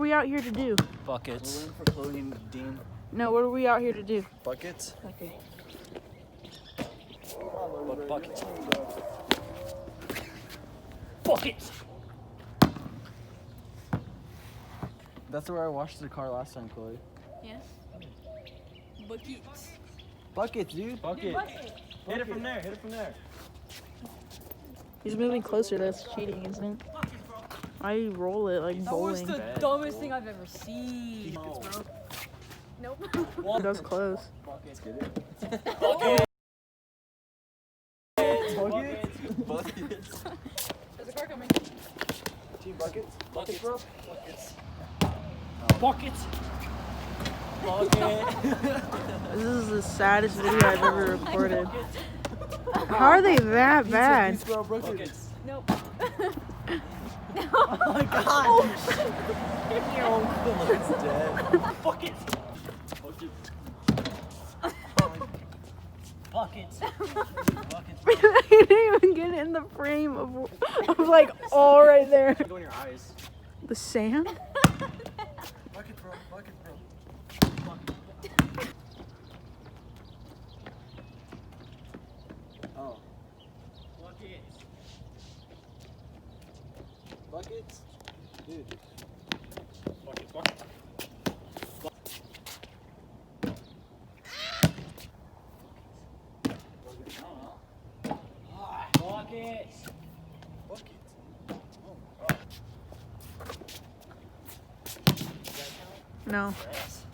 What are we out here to do? Buckets. We're in for clothing, Dean. No, what are we out here to do? Buckets? Okay. What buckets? Buckets! That's where I washed the car last time, Chloe. Yes. Buckets. Buckets, dude. Bucket. Hit it from there, hit it from there. He's moving closer. That's cheating, isn't it? I roll it like That was bowling. the dumbest thing I've ever seen. Nope. That was close. Buckets, get it? Buckets. Buckets? Buckets. There's a car coming. Team buckets? Buckets, bro? Buckets. Buckets. Bucket. This is the saddest video I've ever recorded. How are they that bad? Buckets. Nope. Oh my god! It's dead. Buckets. Buckets. Buckets. I didn't even get in the frame of like all right there. Go in your eyes. The sand? Buckets, bro. Buckets, bro. Oh. Buckets. Buckets? Dude. Buckets. Buckets. Buckets. Buckets. No. Yes.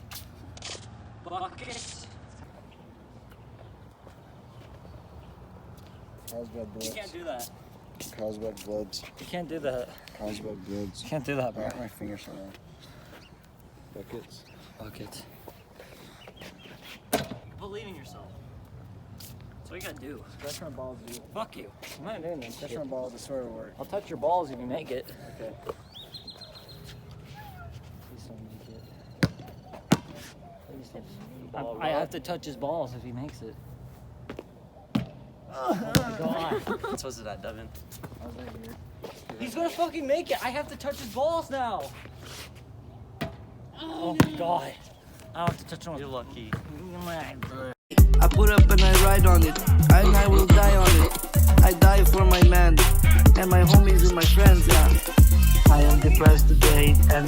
Buckets. Carlsbad You Bloods. can't do that. Carlsbad Bloods. You can't do that. Carlsbad Bloods. You can't do that, bro. Got my fingers somewhere. Buckets. Buckets. Believe in yourself. That's what you gotta do. Stretch my balls, dude. Fuck you. I'm not doing that Stretch shit. my balls, the sort of work. I'll touch your balls if you make it. Okay. Please don't make it. Please don't. I have to touch his balls if he makes it. Oh my god. That's what's it at, Devin? I was right here. He's gonna fucking make it. I have to touch his balls now. Oh my god. I don't have to touch him. You're lucky. I put up and I ride on it, and I will die on it. I die for my man, and my homies and my friends, yeah. I am depressed today, and